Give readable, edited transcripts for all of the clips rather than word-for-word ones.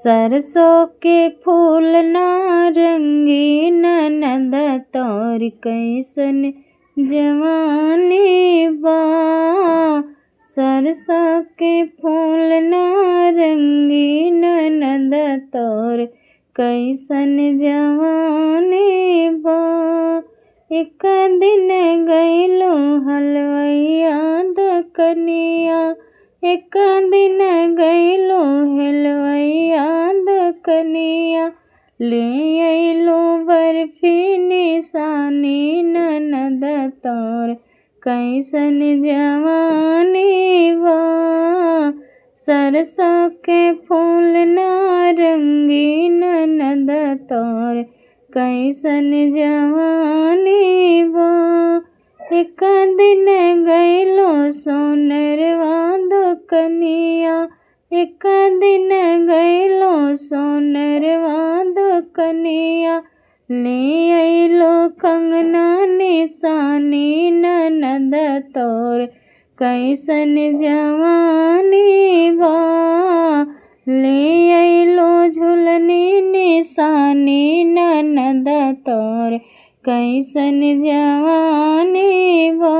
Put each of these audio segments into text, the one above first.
सरसों के फूल नारंगी ननद तोर कैसन जवानी बा। सरसों के फूल नारंगी ननद तोर कैसन जवानी बा। एक दिन गइलो हलवैया दकनिया, एक दिन गइलो हलवैया दकनिया, ले अइलो बर्फी निशानी ननद तोर कैसन जवानी बा। सरसों के फूल नारंगी ननद तोर कैसन जवानी बा। एक दिन गइलो सोनरवा दकनिया, एक दिन गइलो सोनरवा दकनिया, ले अइलो कंगना निशानी ननद तोर कैसन जवानी बा। ले अइलो झुलनी निशानी ननद तोर कैसन जवानी बा।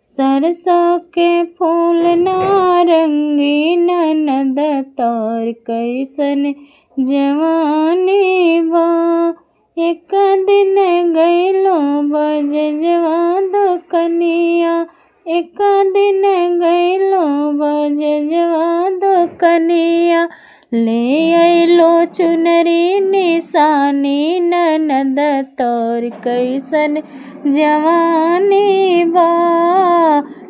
सरसों के फूल नारंगी ननद तोर कैसन जवानी बा। एक दिन गइलो बजजवा दकनिया, एक दिन गइलो बजजवा दकनिया, ले अइलो चुनरी निशानी ननद तोर कैसन जवानी बा।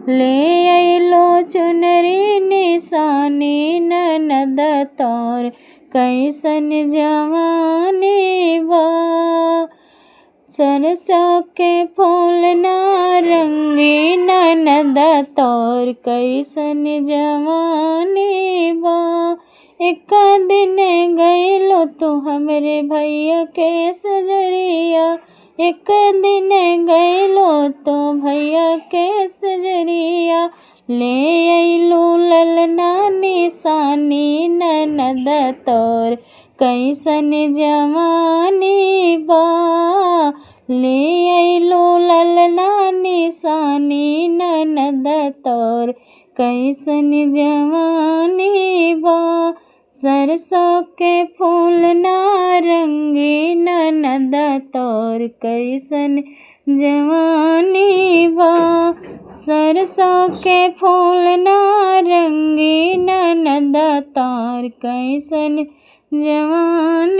ले अइलो चुनरी निशानी ननद तोर कैसन जवानी बा। सरसों के फूल नारंगी ननद तोर कैसन जवानी बा। एक दिन गइलो तू हमरे भैया के सजरिया, एक दिन गइलो तो भैया के सजरिया, ले अइलो ललना निशानी ननद तोर कैसन जवानी बा। ले अइलो ललना निशानी ननद तोर कैसन जवानी बा। सरसों के फूल नारंगी ननद तोर कैसन जवानी बा। सरसों के फूल नारंगी ननद तोर कैसन जवानी